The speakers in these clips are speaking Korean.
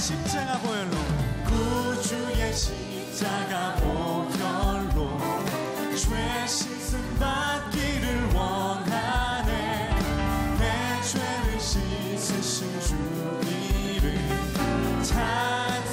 십자가 보혈로, 구주의 십자가 보혈로 죄 씻음 받기를 원하네. 내 죄를 씻으신 주 이름 찬송합시다.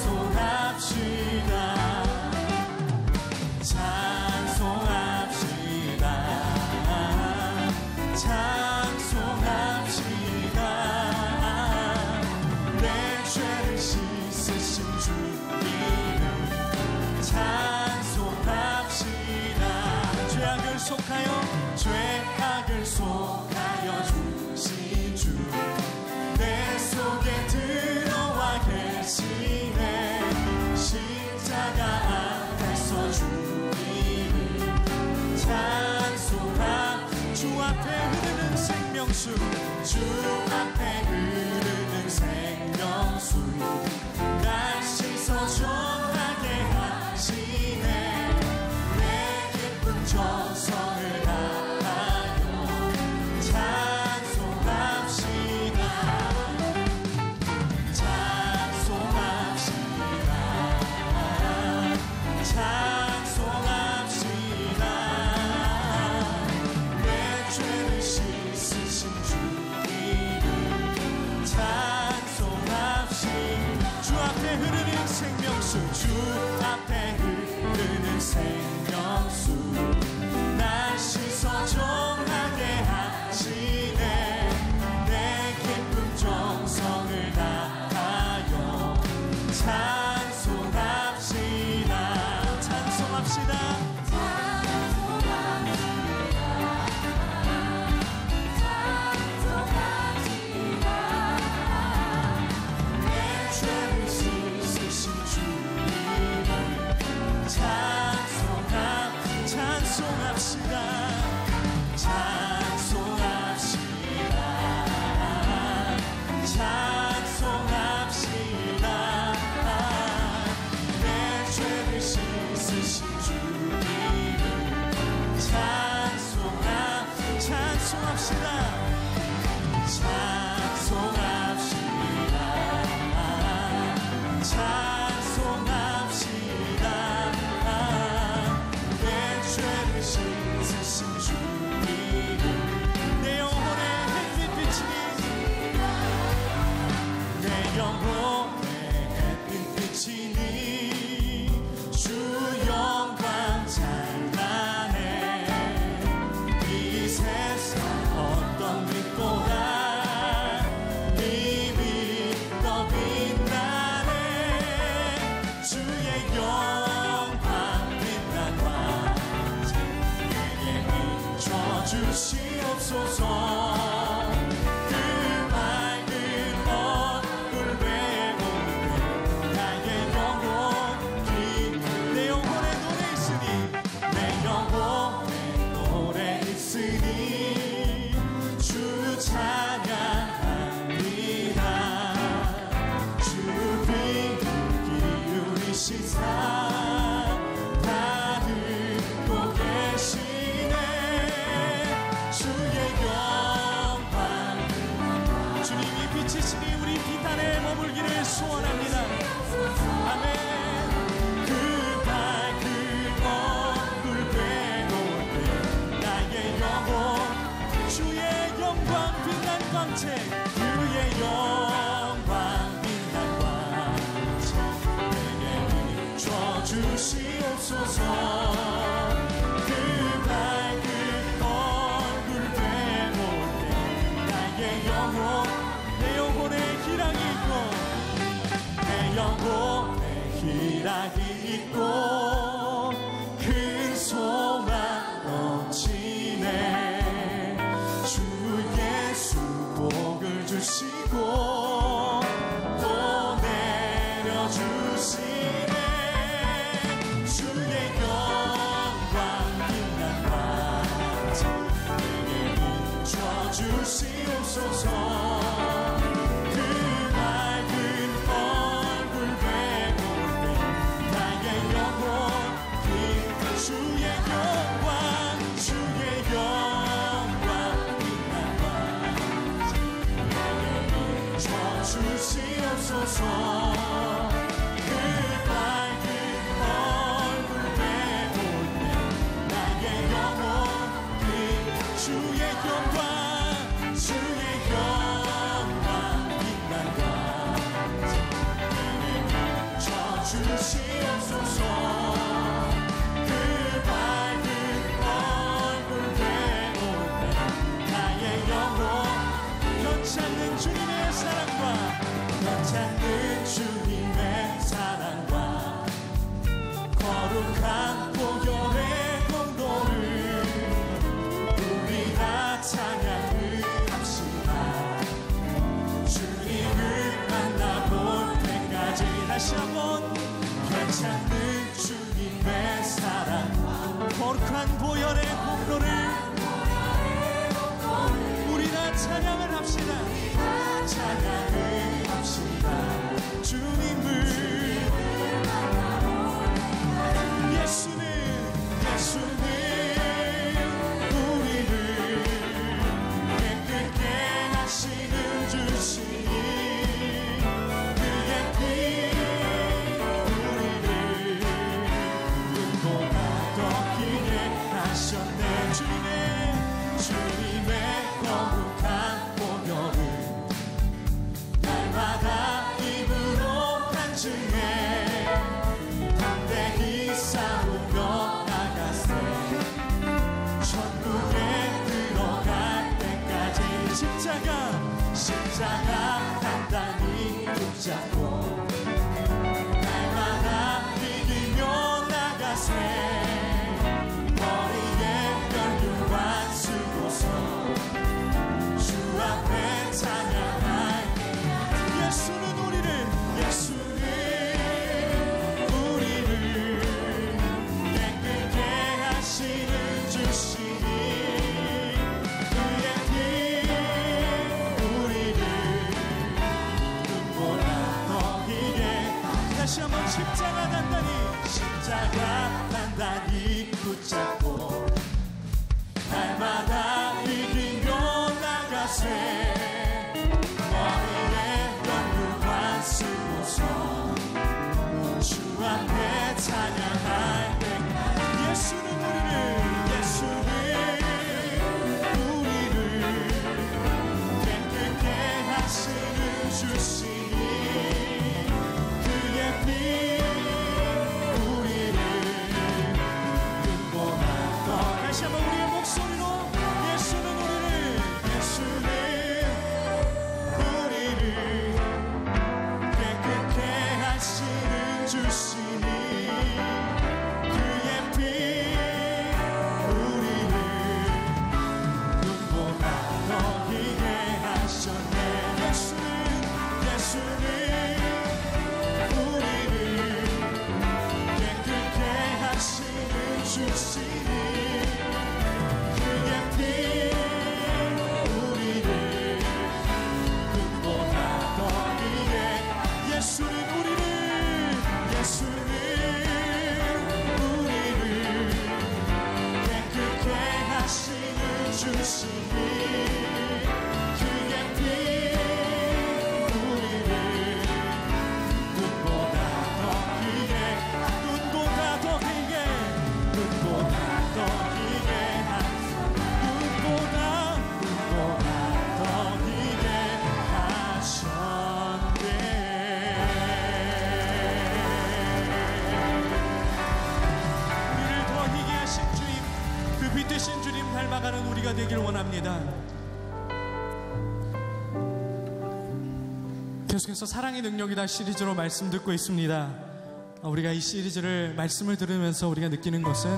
죄악을 속하여 주신 주 내 속에 들어와 계시네. 십자가 앞에서 주 이름 찬송합. 주 앞에 흐르는 생명수, 주 앞에 흐르는 생명수 날 씻어 정하게 하시네. 내 기쁜 정성을 생명수, 주 앞에 흐르는 생명수 날 씻어 정하게 하시네. 내 기쁨 정성을 다하여 찬송합시다. 찬송합시다. 희락이 있고 큰 소망 넘치네. 주 예수 복을 주시고 또 내려주시네. 주의 영광 빛난 광채 내게 비춰주시옵소서. 주의 주시옵소서. 그 밝은 얼굴 배울 때 나의 영혼이 주의 영광 빛난다. 내게 비춰주시옵소서. 그 밝은 얼굴 배울 때 나의 영혼 변찮는 주님의 사랑과 변찮는 주님의 사랑과 거룩한 보혈의 공로를 우리 다 찬양을 합시다. 주님을 만나볼 때까지 다시 한번 변찮는 주님의 사랑 거룩한 보혈의 공로를 우리 다 찬양을 합시다. 찬양을 합시다. 주님을 예수는 우리를 깨끗게 하시는 주시니 그의 피 우리를 눈보다 더 길게 하셨네. 주님의 거룩한 보혈을 날마다 입으로 간증해 담대히 싸우며 나가세. 천국에 들어갈 때까지 십자가 단단히 붙잡고 날마다 이기며 나가세. 머리에 혈류관 쓰고서 주 앞에 찬양할 예수는 우리를 깨끗게 하시는 주시니 그의 피 우리를 눈보다 더 희게 다시 한번 십자가 단단히 붙잡고 날마다 이기며 나가세. 머리에 연루관 쓰고서 주 앞에 찬양할 때 예수는 우리를 깨끗게 하시는 주시니 그의 피 우리를 눈보다 더 다시 한번 우리의 목소리로 예수는 우리를 깨끗게 하시는 주시니 그의 피 우리를 눈보다 더 희게 하셨네. 예수는 우리를 깨끗게 하시는 주시니 그의 피 우리를 눈보다 더 희게 예수는 우리를 깨끗게 하시는 주시니 그의 피 우리를 눈보다 더 희게 되신 주님 닮아가는 우리가 되길 원합니다. 계속해서 사랑의 능력이다 시리즈로 말씀 듣고 있습니다. 우리가 이 시리즈를 말씀을 들으면서 우리가 느끼는 것은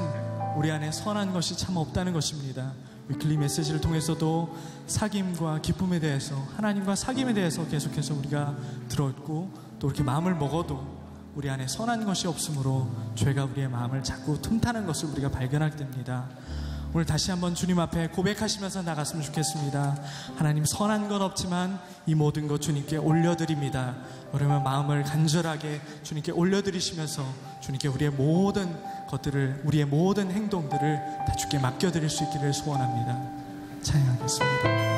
우리 안에 선한 것이 참 없다는 것입니다. 위클리 메시지를 통해서도 사귐과 기쁨에 대해서, 하나님과 사귐에 대해서 계속해서 우리가 들었고, 또 이렇게 마음을 먹어도 우리 안에 선한 것이 없으므로 죄가 우리의 마음을 자꾸 틈타는 것을 우리가 발견하게 됩니다. 오늘 다시 한번 주님 앞에 고백하시면서 나갔으면 좋겠습니다. 하나님, 선한 건 없지만 이 모든 것 주님께 올려드립니다. 그러면 마음을 간절하게 주님께 올려드리시면서 주님께 우리의 모든 것들을, 우리의 모든 행동들을 다 주께 맡겨드릴 수 있기를 소원합니다. 찬양하겠습니다.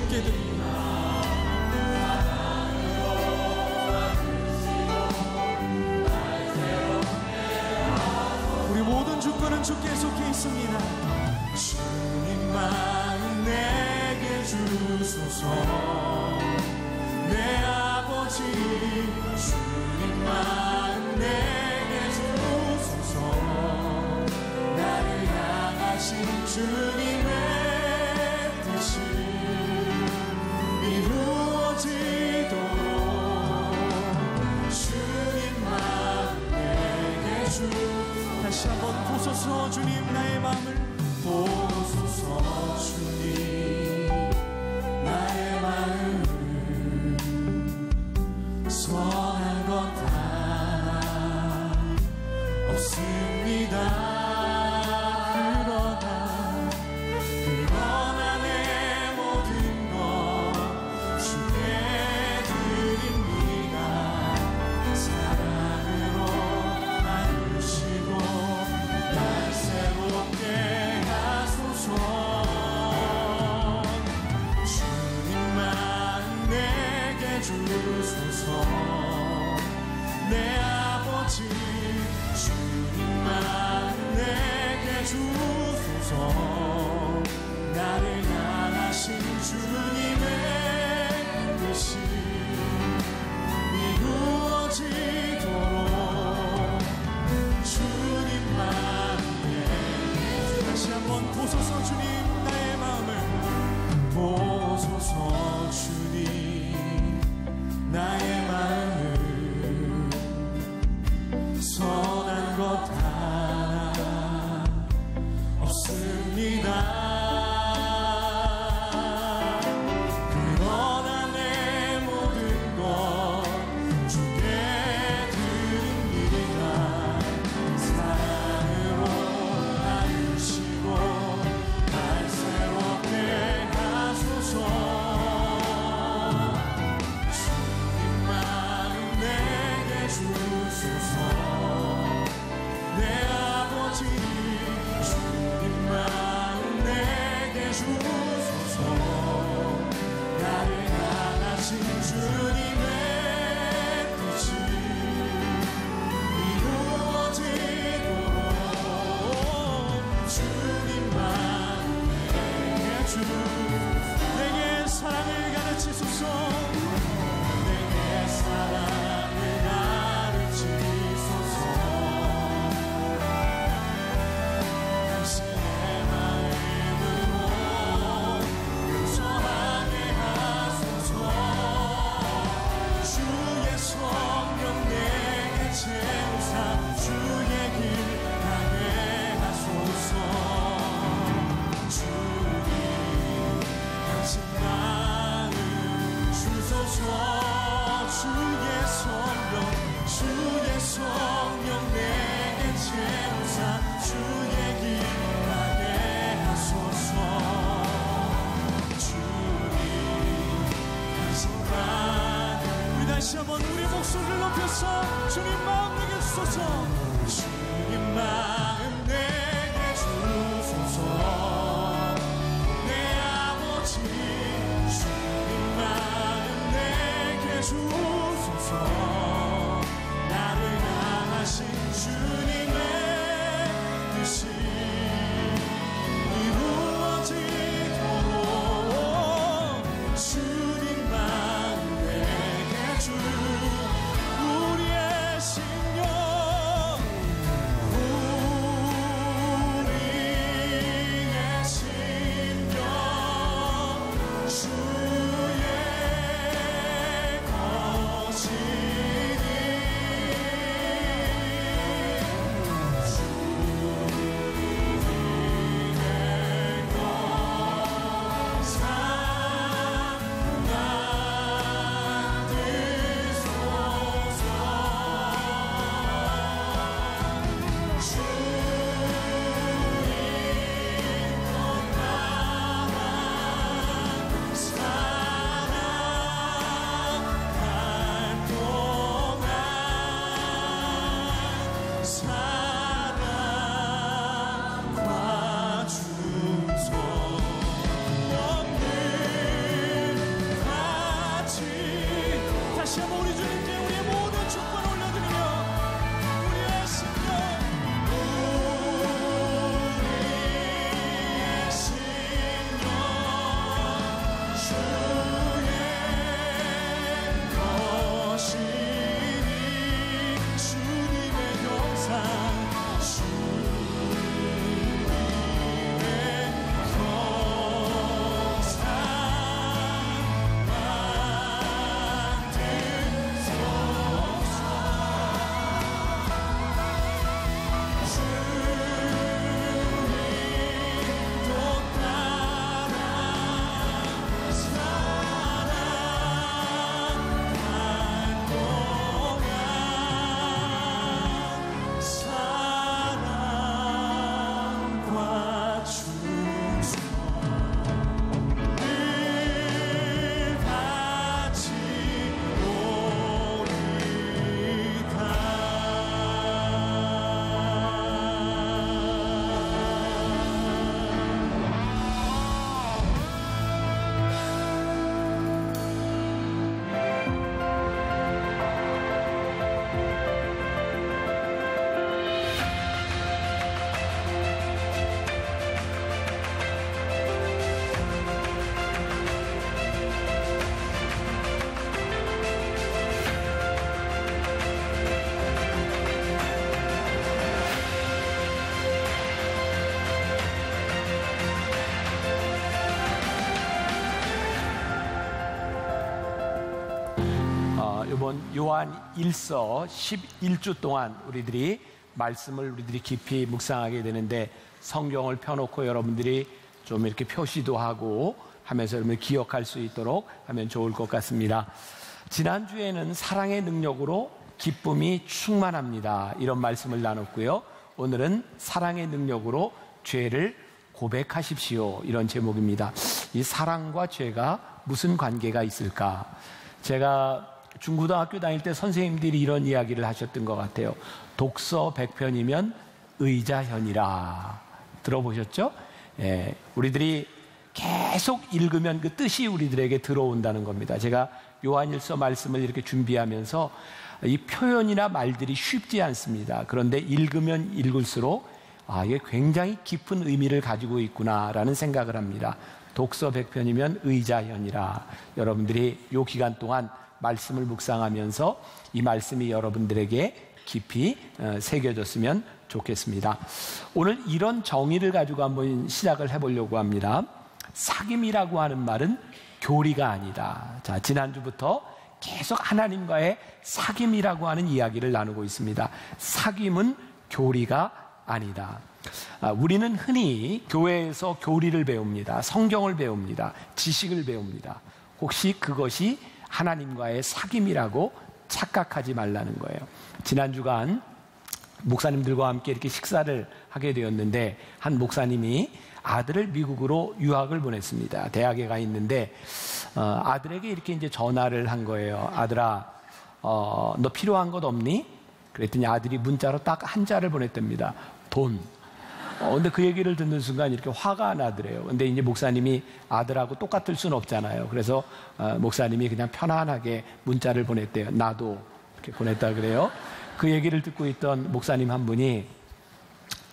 주께 드립니다. 우리 모든 주권은 주께 속해 있습니다. 주님 마음 내게 주소서. 내 아버지 주님 마음 내게 주소서. 나를 향하신 주님의 뜻이 이루어지도록 주님 마음 내게 주소서. 다시 한번 보소서. 주님 나의 마음을 보소서. 주님 나의 마음을 선한 것 하나 없습니다. 그러나 내 모든 것 주께 드립니다. 사랑으로 안으시고 날 새롭게 하소서. 주님 마음 내게 주소서. 내 아버지 주님 마음 내게 주소서. 나를 향하신 주님의 뜻이 이루어지도록 주님 마음에 다시 한번 보소서. 주님 나의 마음을 보소서. 주님 나의 마음을 선한 것 하나 없습니다. 그러나 내 모든 것 주께 드립니다. 사랑으로 안으시고 날 새롭게 하소서. 주님 마음 내게 주소서. 내 아버지 주님 마음 내게 주소서. 나를 향하신 주님의 뜻이 이루어지도록 주님 마음 내게 주소서. 내게 사랑을 가르치소서. 내게 사랑을 가르치소서. 당신의 마음으로 용서하게 하소서. 주의 성령 내게 채우사 주의 길 가게 하소서. 주님 당신 마음 주소서. 주의 성령 내게 채우사 주의 길 가게 하소서. 주님 당신 마음 우리 다시 한번 우리 목소리를 높여서 주님 마음 내게 주소서. 주님 마음 내게 주소서. 내 아버지 주님 마음 내게 주소서. 나를 향하신 주님의 뜻이 이루어지도록 주님 마음 내게 주 우리의 심령 이번 요한 1서 11주 동안 우리들이 깊이 묵상하게 되는데, 성경을 펴놓고 여러분들이 좀 이렇게 표시도 하고 하면서 여러분들 기억할 수 있도록 하면 좋을 것 같습니다. 지난주에는 사랑의 능력으로 기쁨이 충만합니다, 이런 말씀을 나눴고요. 오늘은 사랑의 능력으로 죄를 고백하십시오, 이런 제목입니다. 이 사랑과 죄가 무슨 관계가 있을까? 제가 중고등학교 다닐 때 선생님들이 이런 이야기를 하셨던 것 같아요. 독서 100편이면 의자현이라. 들어보셨죠? 예, 우리들이 계속 읽으면 그 뜻이 우리들에게 들어온다는 겁니다. 제가 요한일서 말씀을 이렇게 준비하면서 이 표현이나 말들이 쉽지 않습니다. 그런데 읽으면 읽을수록 이게 굉장히 깊은 의미를 가지고 있구나라는 생각을 합니다. 독서 100편이면 의자현이라. 여러분들이 이 기간 동안 말씀을 묵상하면서 이 말씀이 여러분들에게 깊이 새겨졌으면 좋겠습니다. 오늘 이런 정의를 가지고 한번 시작을 해보려고 합니다. 사귐이라고 하는 말은 교리가 아니다. 자, 지난주부터 계속 하나님과의 사귐이라고 하는 이야기를 나누고 있습니다. 사귐은 교리가 아니다. 우리는 흔히 교회에서 교리를 배웁니다. 성경을 배웁니다. 지식을 배웁니다. 혹시 그것이 하나님과의 사귐이라고 착각하지 말라는 거예요. 지난 주간 목사님들과 함께 이렇게 식사를 하게 되었는데, 한 목사님이 아들을 미국으로 유학을 보냈습니다. 대학에 가 있는데 아들에게 이렇게 이제 전화를 한 거예요. 아들아, 너 필요한 것 없니? 그랬더니 아들이 문자로 딱 한 자를 보냈답니다. 돈. 근데 그 얘기를 듣는 순간 이렇게 화가 나더래요. 근데 이제 목사님이 아들하고 똑같을 수는 없잖아요. 그래서 목사님이 그냥 편안하게 문자를 보냈대요. 나도 이렇게 보냈다 그래요. 그 얘기를 듣고 있던 목사님 한 분이,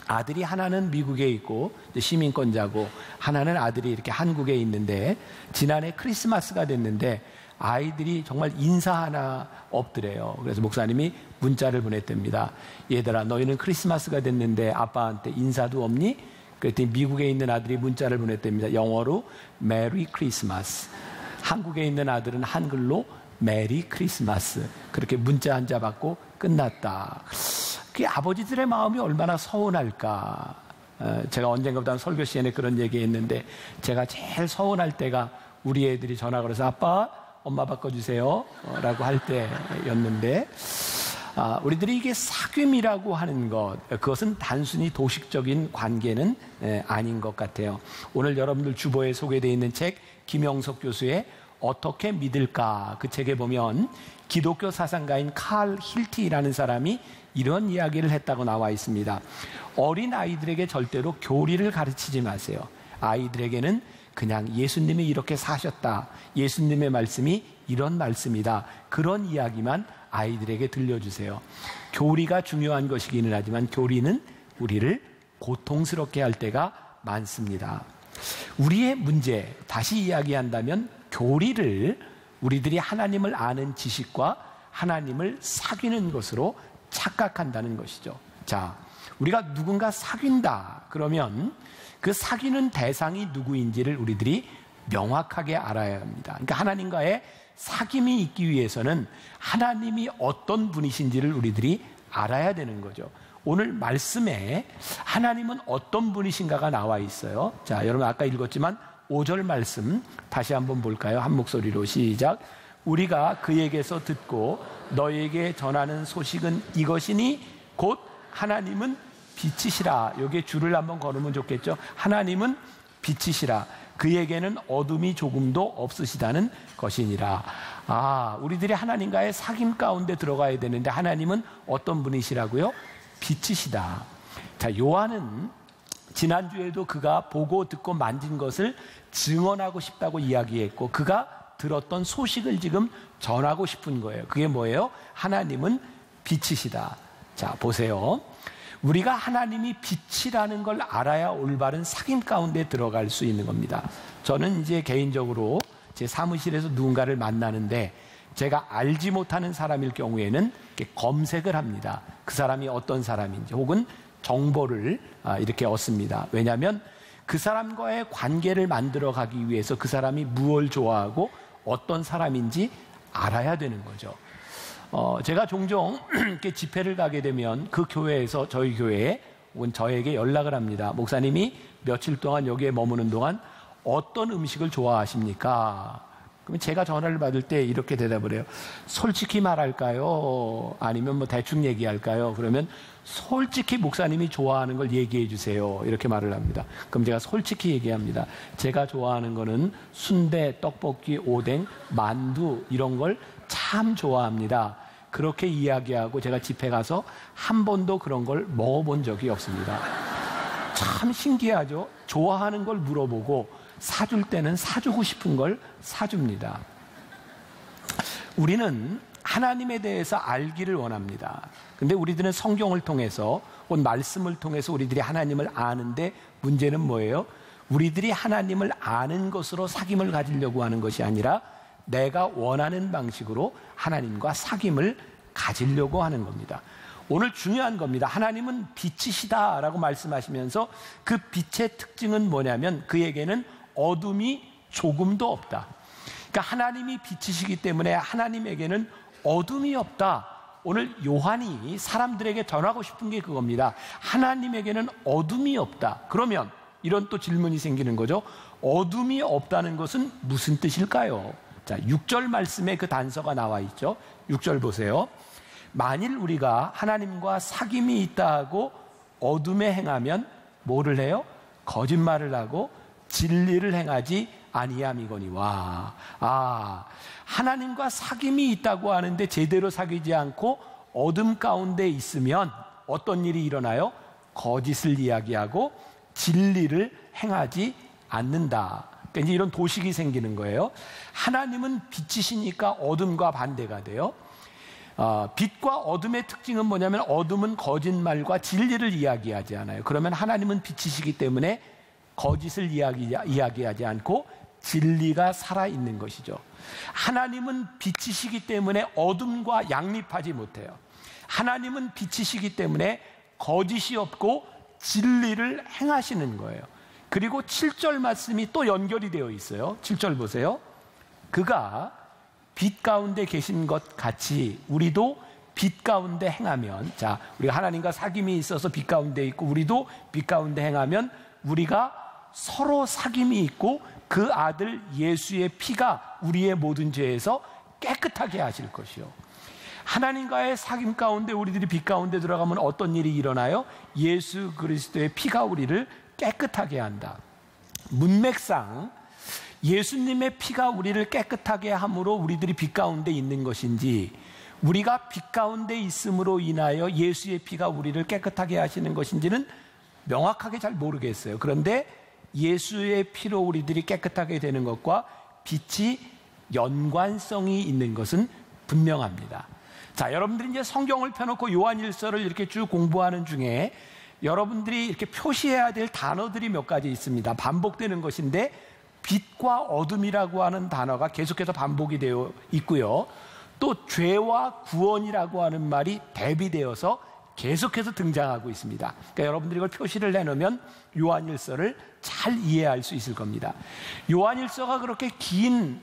아들이 하나는 미국에 있고 시민권자고, 하나는 아들이 이렇게 한국에 있는데, 지난해 크리스마스가 됐는데 아이들이 정말 인사 하나 없더래요. 그래서 목사님이 문자를 보냈답니다. 얘들아, 너희는 크리스마스가 됐는데 아빠한테 인사도 없니? 그랬더니 미국에 있는 아들이 문자를 보냈답니다. 영어로 메리 크리스마스. 한국에 있는 아들은 한글로 메리 크리스마스. 그렇게 문자 한 자 받고 끝났다. 그 아버지들의 마음이 얼마나 서운할까. 제가 언젠가부터 설교 시간에 그런 얘기했는데, 제가 제일 서운할 때가 우리 애들이 전화 걸어서 아빠, 엄마 바꿔주세요 라고 할 때였는데, 우리들이 이게 사귐이라고 하는 것, 그것은 단순히 도식적인 관계는 아닌 것 같아요. 오늘 여러분들 주보에 소개되어 있는 책, 김영석 교수의 어떻게 믿을까, 그 책에 보면 기독교 사상가인 칼 힐티라는 사람이 이런 이야기를 했다고 나와 있습니다. 어린 아이들에게 절대로 교리를 가르치지 마세요. 아이들에게는 그냥 예수님이 이렇게 사셨다, 예수님의 말씀이 이런 말씀이다, 그런 이야기만 아이들에게 들려주세요. 교리가 중요한 것이기는 하지만 교리는 우리를 고통스럽게 할 때가 많습니다. 우리의 문제, 다시 이야기한다면 교리를 우리들이 하나님을 아는 지식과 하나님을 사귀는 것으로 착각한다는 것이죠. 자, 우리가 누군가 사귄다 그러면 그 사귀는 대상이 누구인지를 우리들이 명확하게 알아야 합니다. 그러니까 하나님과의 사귐이 있기 위해서는 하나님이 어떤 분이신지를 우리들이 알아야 되는 거죠. 오늘 말씀에 하나님은 어떤 분이신가가 나와 있어요. 자, 여러분 아까 읽었지만 5절 말씀 다시 한번 볼까요? 한 목소리로 시작. 우리가 그에게서 듣고 너에게 전하는 소식은 이것이니 곧 하나님은 빛이시라. 여기에 줄을 한번 걸으면 좋겠죠. 하나님은 빛이시라. 그에게는 어둠이 조금도 없으시다는 것이니라. 우리들이 하나님과의 사귐 가운데 들어가야 되는데 하나님은 어떤 분이시라고요? 빛이시다. 자, 요한은 지난주에도 그가 보고 듣고 만진 것을 증언하고 싶다고 이야기했고, 그가 들었던 소식을 지금 전하고 싶은 거예요. 그게 뭐예요? 하나님은 빛이시다. 자, 보세요. 우리가 하나님이 빛이라는 걸 알아야 올바른 사귐 가운데 들어갈 수 있는 겁니다. 저는 이제 개인적으로 제 사무실에서 누군가를 만나는데 제가 알지 못하는 사람일 경우에는 이렇게 검색을 합니다. 그 사람이 어떤 사람인지, 혹은 정보를 이렇게 얻습니다. 왜냐하면 그 사람과의 관계를 만들어 가기 위해서 그 사람이 무엇을 좋아하고 어떤 사람인지 알아야 되는 거죠. 제가 종종 이렇게 집회를 가게 되면 그 교회에서 저희 교회에 혹은 저에게 연락을 합니다. 목사님이 며칠 동안 여기에 머무는 동안 어떤 음식을 좋아하십니까? 그러면 제가 전화를 받을 때 이렇게 대답을 해요. 솔직히 말할까요? 아니면 뭐 대충 얘기할까요? 그러면 솔직히 목사님이 좋아하는 걸 얘기해 주세요. 이렇게 말을 합니다. 그럼 제가 솔직히 얘기합니다. 제가 좋아하는 거는 순대, 떡볶이, 오뎅, 만두 이런 걸 참 좋아합니다. 그렇게 이야기하고 제가 집회 가서 한 번도 그런 걸 먹어본 적이 없습니다. 참 신기하죠? 좋아하는 걸 물어보고 사줄 때는 사주고 싶은 걸 사줍니다. 우리는 하나님에 대해서 알기를 원합니다. 근데 우리들은 성경을 통해서 혹은 말씀을 통해서 우리들이 하나님을 아는데 문제는 뭐예요? 우리들이 하나님을 아는 것으로 사귐을 가지려고 하는 것이 아니라 내가 원하는 방식으로 하나님과 사귐을 가지려고 하는 겁니다. 오늘 중요한 겁니다. 하나님은 빛이시다라고 말씀하시면서 그 빛의 특징은 뭐냐면 그에게는 어둠이 조금도 없다. 그러니까 하나님이 빛이시기 때문에 하나님에게는 어둠이 없다. 오늘 요한이 사람들에게 전하고 싶은 게 그겁니다. 하나님에게는 어둠이 없다. 그러면 이런 또 질문이 생기는 거죠. 어둠이 없다는 것은 무슨 뜻일까요? 자, 6절 말씀에 그 단서가 나와 있죠. 6절 보세요. 만일 우리가 하나님과 사귐이 있다 하고 어둠에 행하면 뭐를 해요? 거짓말을 하고 진리를 행하지 아니함이거니와. 하나님과 사귐이 있다고 하는데 제대로 사귀지 않고 어둠 가운데 있으면 어떤 일이 일어나요? 거짓을 이야기하고 진리를 행하지 않는다. 그러니까 이제 이런 도식이 생기는 거예요. 하나님은 빛이시니까 어둠과 반대가 돼요. 빛과 어둠의 특징은 뭐냐면 어둠은 거짓말과 진리를 이야기하지 않아요. 그러면 하나님은 빛이시기 때문에 거짓을 이야기하지 않고 진리가 살아있는 것이죠. 하나님은 빛이시기 때문에 어둠과 양립하지 못해요. 하나님은 빛이시기 때문에 거짓이 없고 진리를 행하시는 거예요. 그리고 7절 말씀이 또 연결이 되어 있어요. 7절 보세요. 그가 빛 가운데 계신 것 같이 우리도 빛 가운데 행하면, 자, 우리가 하나님과 사귐이 있어서 빛 가운데 있고 우리도 빛 가운데 행하면 우리가 서로 사귐이 있고 그 아들 예수의 피가 우리의 모든 죄에서 깨끗하게 하실 것이요. 하나님과의 사귐 가운데 우리들이 빛 가운데 들어가면 어떤 일이 일어나요? 예수 그리스도의 피가 우리를 깨끗하게 한다. 문맥상 예수님의 피가 우리를 깨끗하게 함으로 우리들이 빛 가운데 있는 것인지 우리가 빛 가운데 있음으로 인하여 예수의 피가 우리를 깨끗하게 하시는 것인지는 명확하게 잘 모르겠어요. 그런데 예수의 피로 우리들이 깨끗하게 되는 것과 빛이 연관성이 있는 것은 분명합니다. 자, 여러분들이 이제 성경을 펴놓고 요한일서를 이렇게 쭉 공부하는 중에 여러분들이 이렇게 표시해야 될 단어들이 몇 가지 있습니다. 반복되는 것인데 빛과 어둠이라고 하는 단어가 계속해서 반복이 되어 있고요. 또 죄와 구원이라고 하는 말이 대비되어서 계속해서 등장하고 있습니다. 그러니까 여러분들이 이걸 표시를 해놓으면 요한일서를 잘 이해할 수 있을 겁니다. 요한일서가 그렇게 긴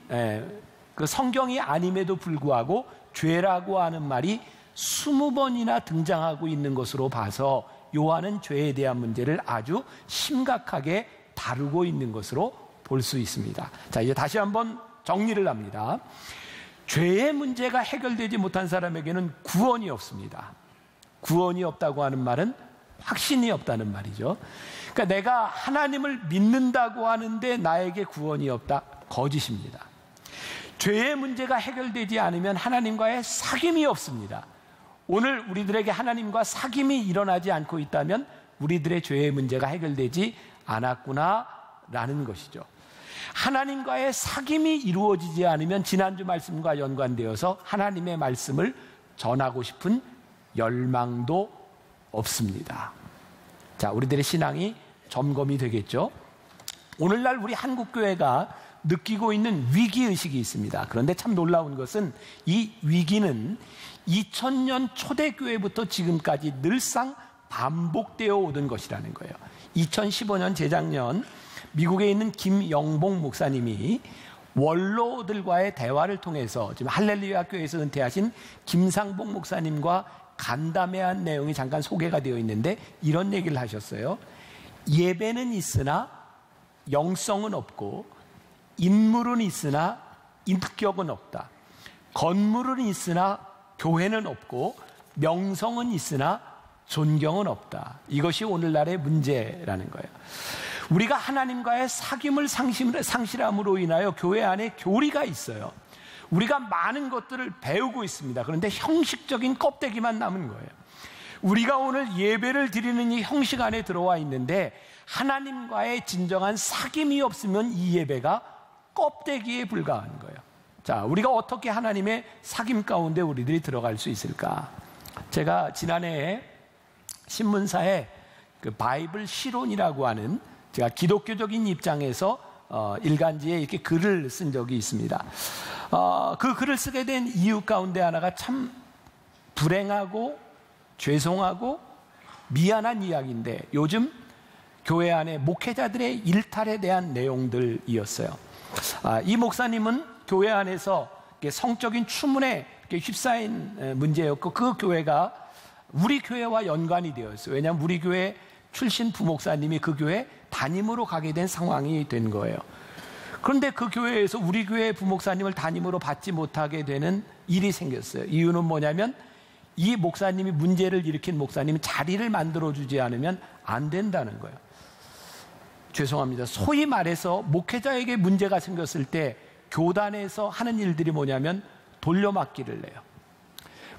그 성경이 아님에도 불구하고 죄라고 하는 말이 20번이나 등장하고 있는 것으로 봐서 요한은 죄에 대한 문제를 아주 심각하게 다루고 있는 것으로 볼 수 있습니다. 자, 이제 다시 한번 정리를 합니다. 죄의 문제가 해결되지 못한 사람에게는 구원이 없습니다. 구원이 없다고 하는 말은 확신이 없다는 말이죠. 그러니까 내가 하나님을 믿는다고 하는데 나에게 구원이 없다? 거짓입니다. 죄의 문제가 해결되지 않으면 하나님과의 사귐이 없습니다. 오늘 우리들에게 하나님과 사귐이 일어나지 않고 있다면 우리들의 죄의 문제가 해결되지 않았구나라는 것이죠. 하나님과의 사귐이 이루어지지 않으면 지난주 말씀과 연관되어서 하나님의 말씀을 전하고 싶은 열망도 없습니다. 자, 우리들의 신앙이 점검이 되겠죠. 오늘날 우리 한국교회가 느끼고 있는 위기의식이 있습니다. 그런데 참 놀라운 것은 이 위기는 2000년 초대교회부터 지금까지 늘상 반복되어 오던 것이라는 거예요. 2015년 재작년 미국에 있는 김영봉 목사님이 원로들과의 대화를 통해서 지금 할렐루야 교회에서 은퇴하신 김상복 목사님과 간담회한 내용이 잠깐 소개가 되어 있는데 이런 얘기를 하셨어요. 예배는 있으나 영성은 없고, 인물은 있으나 인격은 없다. 건물은 있으나 교회는 없고, 명성은 있으나 존경은 없다. 이것이 오늘날의 문제라는 거예요. 우리가 하나님과의 사귐을 상실함으로 인하여 교회 안에 교리가 있어요. 우리가 많은 것들을 배우고 있습니다. 그런데 형식적인 껍데기만 남은 거예요. 우리가 오늘 예배를 드리는 이 형식 안에 들어와 있는데 하나님과의 진정한 사귐이 없으면 이 예배가 껍데기에 불과한 거예요. 자, 우리가 어떻게 하나님의 사귐 가운데 우리들이 들어갈 수 있을까? 제가 지난해에 신문사에 그 바이블 시론이라고 하는, 제가 기독교적인 입장에서 일간지에 이렇게 글을 쓴 적이 있습니다. 그 글을 쓰게 된 이유 가운데 하나가 참 불행하고 죄송하고 미안한 이야기인데, 요즘 교회 안에 목회자들의 일탈에 대한 내용들이었어요. 이 목사님은 교회 안에서 성적인 추문에 휩싸인 문제였고, 그 교회가 우리 교회와 연관이 되어 있어요. 왜냐하면 우리 교회 출신 부목사님이 그 교회 담임으로 가게 된 상황이 된 거예요. 그런데 그 교회에서 우리 교회 부목사님을 담임으로 받지 못하게 되는 일이 생겼어요. 이유는 뭐냐면 이 목사님이, 문제를 일으킨 목사님이 자리를 만들어주지 않으면 안 된다는 거예요. 죄송합니다. 소위 말해서 목회자에게 문제가 생겼을 때 교단에서 하는 일들이 뭐냐면 돌려막기를 내요.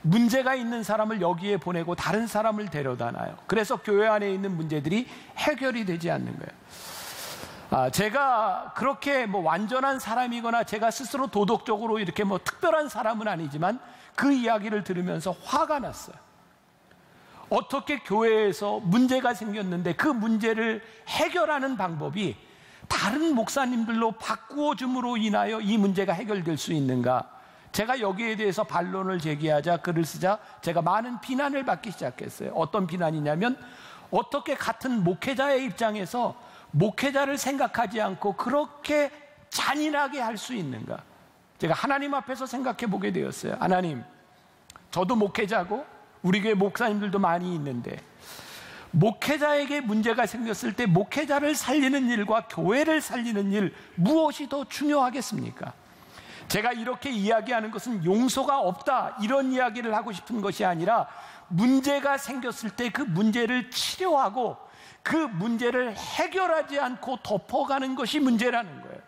문제가 있는 사람을 여기에 보내고 다른 사람을 데려다 놔요. 그래서 교회 안에 있는 문제들이 해결이 되지 않는 거예요. 제가 그렇게 완전한 사람이거나 제가 스스로 도덕적으로 이렇게 특별한 사람은 아니지만 그 이야기를 들으면서 화가 났어요. 어떻게 교회에서 문제가 생겼는데 그 문제를 해결하는 방법이 다른 목사님들로 바꾸어 줌으로 인하여 이 문제가 해결될 수 있는가? 제가 여기에 대해서 반론을 제기하자, 글을 쓰자 제가 많은 비난을 받기 시작했어요. 어떤 비난이냐면, 어떻게 같은 목회자의 입장에서 목회자를 생각하지 않고 그렇게 잔인하게 할 수 있는가? 제가 하나님 앞에서 생각해 보게 되었어요. 하나님, 저도 목회자고 우리 교회 목사님들도 많이 있는데 목회자에게 문제가 생겼을 때 목회자를 살리는 일과 교회를 살리는 일, 무엇이 더 중요하겠습니까? 제가 이렇게 이야기하는 것은 용서가 없다, 이런 이야기를 하고 싶은 것이 아니라, 문제가 생겼을 때 그 문제를 치료하고 그 문제를 해결하지 않고 덮어가는 것이 문제라는 거예요.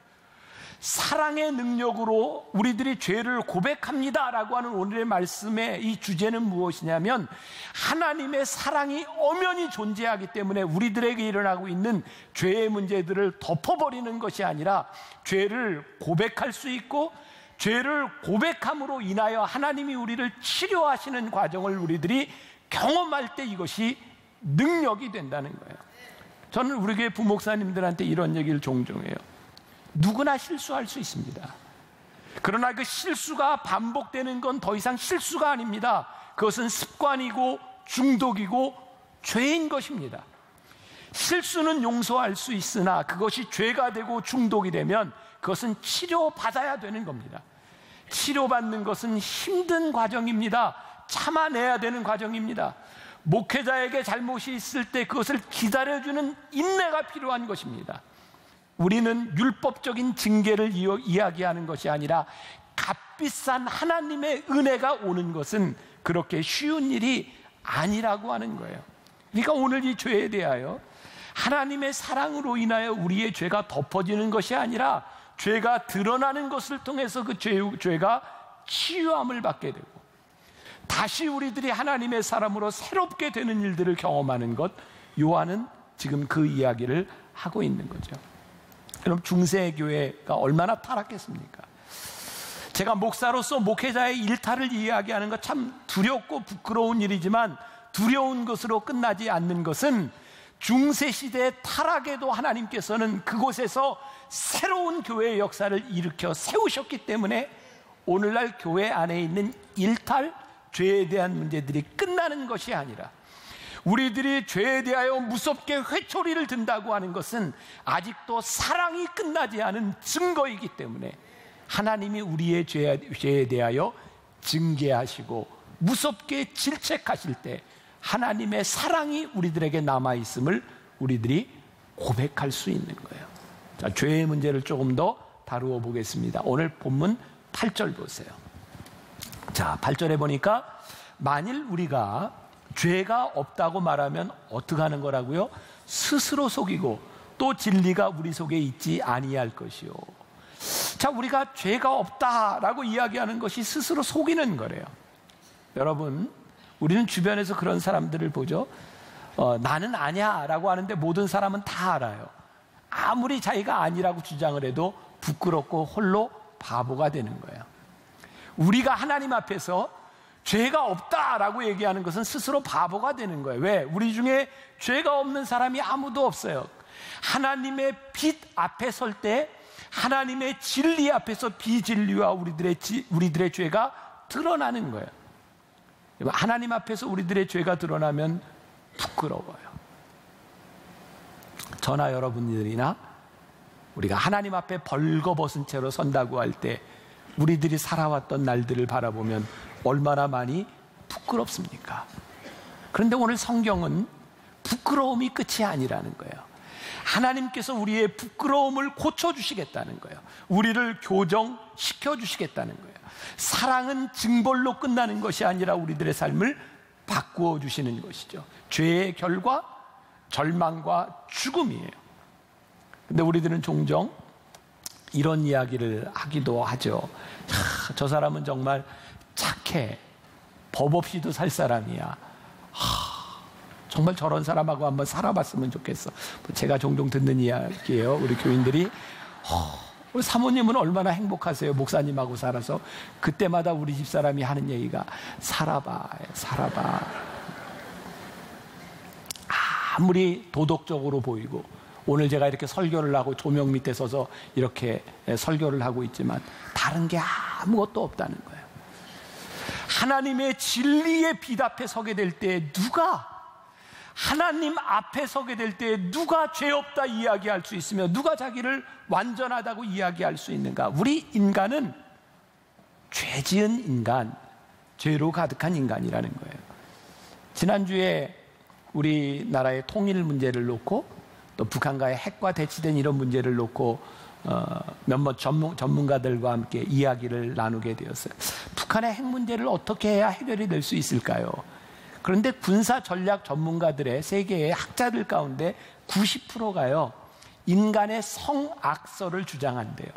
사랑의 능력으로 우리들이 죄를 고백합니다라고 하는 오늘의 말씀의 이 주제는 무엇이냐면, 하나님의 사랑이 엄연히 존재하기 때문에 우리들에게 일어나고 있는 죄의 문제들을 덮어버리는 것이 아니라 죄를 고백할 수 있고, 죄를 고백함으로 인하여 하나님이 우리를 치료하시는 과정을 우리들이 경험할 때 이것이 능력이 된다는 거예요. 저는 우리 교회 부목사님들한테 이런 얘기를 종종 해요. 누구나 실수할 수 있습니다. 그러나 그 실수가 반복되는 건 더 이상 실수가 아닙니다. 그것은 습관이고 중독이고 죄인 것입니다. 실수는 용서할 수 있으나 그것이 죄가 되고 중독이 되면 그것은 치료받아야 되는 겁니다. 치료받는 것은 힘든 과정입니다. 참아내야 되는 과정입니다. 목회자에게 잘못이 있을 때 그것을 기다려주는 인내가 필요한 것입니다. 우리는 율법적인 징계를 이야기하는 것이 아니라 값비싼 하나님의 은혜가 오는 것은 그렇게 쉬운 일이 아니라고 하는 거예요. 그러니까 오늘 이 죄에 대하여 하나님의 사랑으로 인하여 우리의 죄가 덮어지는 것이 아니라 죄가 드러나는 것을 통해서 그 죄가 치유함을 받게 되고 다시 우리들이 하나님의 사람으로 새롭게 되는 일들을 경험하는 것, 요한은 지금 그 이야기를 하고 있는 거죠. 그럼 중세교회가 얼마나 타락했습니까? 제가 목사로서 목회자의 일탈을 이야기하는 것 참 두렵고 부끄러운 일이지만, 두려운 것으로 끝나지 않는 것은 중세시대의 타락에도 하나님께서는 그곳에서 새로운 교회의 역사를 일으켜 세우셨기 때문에 오늘날 교회 안에 있는 일탈, 죄에 대한 문제들이 끝나는 것이 아니라, 우리들이 죄에 대하여 무섭게 회초리를 든다고 하는 것은 아직도 사랑이 끝나지 않은 증거이기 때문에 하나님이 우리의 죄에 대하여 징계하시고 무섭게 질책하실 때 하나님의 사랑이 우리들에게 남아있음을 우리들이 고백할 수 있는 거예요. 자, 죄의 문제를 조금 더 다루어 보겠습니다. 오늘 본문 8절 보세요. 자, 8절에 보니까 만일 우리가 죄가 없다고 말하면 어떻게 하는 거라고요? 스스로 속이고 또 진리가 우리 속에 있지 아니할 것이요. 자, 우리가 죄가 없다라고 이야기하는 것이 스스로 속이는 거래요. 여러분, 우리는 주변에서 그런 사람들을 보죠. 나는 아니야 라고 하는데 모든 사람은 다 알아요. 아무리 자기가 아니라고 주장을 해도 부끄럽고 홀로 바보가 되는 거예요. 우리가 하나님 앞에서 죄가 없다라고 얘기하는 것은 스스로 바보가 되는 거예요. 왜? 우리 중에 죄가 없는 사람이 아무도 없어요. 하나님의 빛 앞에 설 때 하나님의 진리 앞에서 비진리와 우리들의 죄가 드러나는 거예요. 하나님 앞에서 우리들의 죄가 드러나면 부끄러워요. 저나 여러분들이나 우리가 하나님 앞에 벌거벗은 채로 선다고 할 때 우리들이 살아왔던 날들을 바라보면 얼마나 많이 부끄럽습니까? 그런데 오늘 성경은 부끄러움이 끝이 아니라는 거예요. 하나님께서 우리의 부끄러움을 고쳐주시겠다는 거예요. 우리를 교정시켜 주시겠다는 거예요. 사랑은 징벌로 끝나는 것이 아니라 우리들의 삶을 바꾸어 주시는 것이죠. 죄의 결과 절망과 죽음이에요. 근데 우리들은 종종 이런 이야기를 하기도 하죠. 저 사람은 정말 착해. 법 없이도 살 사람이야. 정말 저런 사람하고 한번 살아봤으면 좋겠어. 제가 종종 듣는 이야기예요. 우리 교인들이 우리 사모님은 얼마나 행복하세요. 목사님하고 살아서. 그때마다 우리 집사람이 하는 얘기가 살아봐. 아무리 도덕적으로 보이고 오늘 제가 이렇게 설교를 하고 조명 밑에 서서 이렇게 설교를 하고 있지만 다른 게 아무것도 없다는 거예요. 하나님의 진리의 빛 앞에 서게 될 때 하나님 앞에 서게 될 때 누가 죄 없다 이야기할 수 있으며 누가 자기를 완전하다고 이야기할 수 있는가? 우리 인간은 죄 지은 인간, 죄로 가득한 인간이라는 거예요. 지난주에 우리나라의 통일 문제를 놓고 또 북한과의 핵과 대치된 이런 문제를 놓고 몇몇 전문가들과 함께 이야기를 나누게 되었어요. 북한의 핵 문제를 어떻게 해야 해결이 될 수 있을까요? 그런데 군사 전략 전문가들의 세계의 학자들 가운데 90%가요 인간의 성악설을 주장한대요.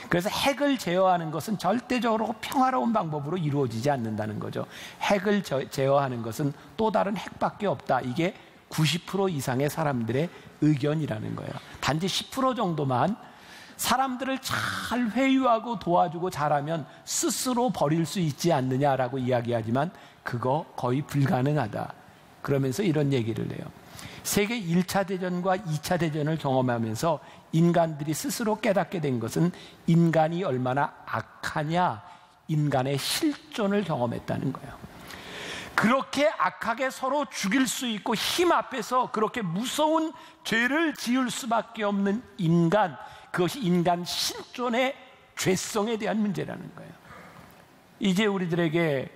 그래서 핵을 제어하는 것은 절대적으로 평화로운 방법으로 이루어지지 않는다는 거죠. 핵을 제어하는 것은 또 다른 핵밖에 없다. 이게 90% 이상의 사람들의 의견이라는 거예요. 단지 10% 정도만 사람들을 잘 회유하고 도와주고 잘하면 스스로 버릴 수 있지 않느냐라고 이야기하지만 그거 거의 불가능하다. 그러면서 이런 얘기를 해요. 세계 1차 대전과 2차 대전을 경험하면서 인간들이 스스로 깨닫게 된 것은 인간이 얼마나 악하냐, 인간의 실존을 경험했다는 거예요. 그렇게 악하게 서로 죽일 수 있고 힘 앞에서 그렇게 무서운 죄를 지을 수밖에 없는 인간, 그것이 인간 실존의 죄성에 대한 문제라는 거예요. 이제 우리들에게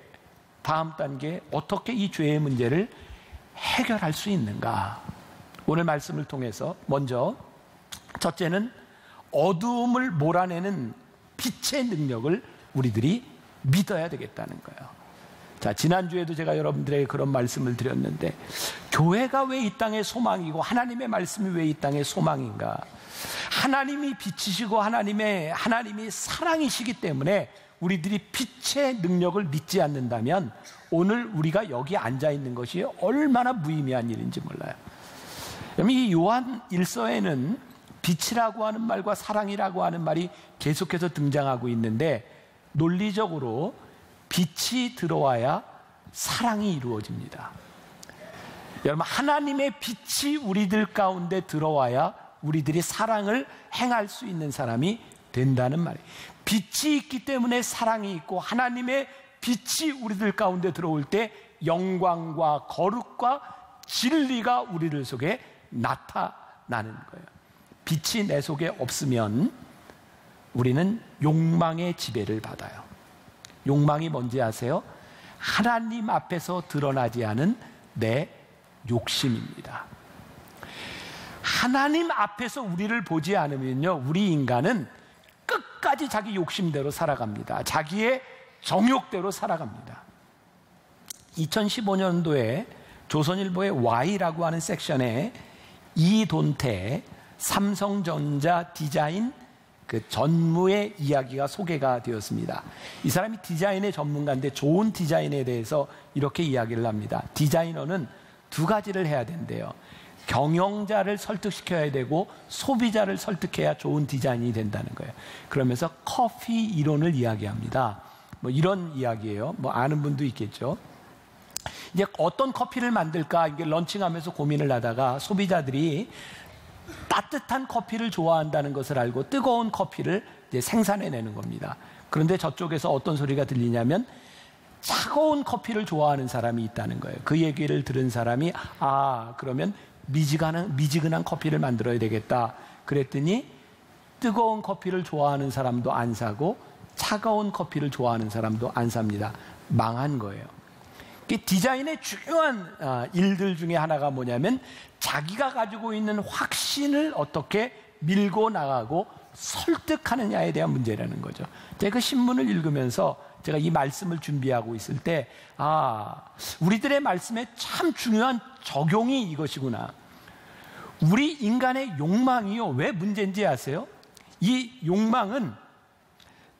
다음 단계 어떻게 이 죄의 문제를 해결할 수 있는가? 오늘 말씀을 통해서 먼저 첫째는 어두움을 몰아내는 빛의 능력을 우리들이 믿어야 되겠다는 거예요. 자, 지난주에도 제가 여러분들에게 그런 말씀을 드렸는데 교회가 왜 이 땅의 소망이고 하나님의 말씀이 왜 이 땅의 소망인가? 하나님이 빛이시고 하나님이 사랑이시기 때문에 우리들이 빛의 능력을 믿지 않는다면 오늘 우리가 여기 앉아 있는 것이 얼마나 무의미한 일인지 몰라요. 이 요한 1서에는 빛이라고 하는 말과 사랑이라고 하는 말이 계속해서 등장하고 있는데 논리적으로 빛이 들어와야 사랑이 이루어집니다. 여러분, 하나님의 빛이 우리들 가운데 들어와야 우리들이 사랑을 행할 수 있는 사람이 된다는 말이에요. 빛이 있기 때문에 사랑이 있고 하나님의 빛이 우리들 가운데 들어올 때 영광과 거룩과 진리가 우리들 속에 나타나는 거예요. 빛이 내 속에 없으면 우리는 욕망의 지배를 받아요. 욕망이 뭔지 아세요? 하나님 앞에서 드러나지 않은 내 욕심입니다. 하나님 앞에서 우리를 보지 않으면요, 우리 인간은 끝까지 자기 욕심대로 살아갑니다. 자기의 정욕대로 살아갑니다. 2015년도에 조선일보의 Y라고 하는 섹션에 이돈태 삼성전자 디자인 그 전무의 이야기가 소개가 되었습니다. 이 사람이 디자인의 전문가인데 좋은 디자인에 대해서 이렇게 이야기를 합니다. 디자이너는 두 가지를 해야 된대요. 경영자를 설득시켜야 되고 소비자를 설득해야 좋은 디자인이 된다는 거예요. 그러면서 커피 이론을 이야기합니다. 뭐 이런 이야기예요. 뭐 아는 분도 있겠죠. 이제 어떤 커피를 만들까 이게 런칭하면서 고민을 하다가 소비자들이 따뜻한 커피를 좋아한다는 것을 알고 뜨거운 커피를 이제 생산해내는 겁니다. 그런데 저쪽에서 어떤 소리가 들리냐면 차가운 커피를 좋아하는 사람이 있다는 거예요. 그 얘기를 들은 사람이 그러면 미지근한 커피를 만들어야 되겠다. 그랬더니 뜨거운 커피를 좋아하는 사람도 안 사고 차가운 커피를 좋아하는 사람도 안 삽니다. 망한 거예요. 디자인의 중요한 일들 중에 하나가 뭐냐면 자기가 가지고 있는 확신을 어떻게 밀고 나가고 설득하느냐에 대한 문제라는 거죠. 제가 그 신문을 읽으면서 제가 이 말씀을 준비하고 있을 때 우리들의 말씀에 참 중요한 적용이 이것이구나. 우리 인간의 욕망이요, 왜 문제인지 아세요? 이 욕망은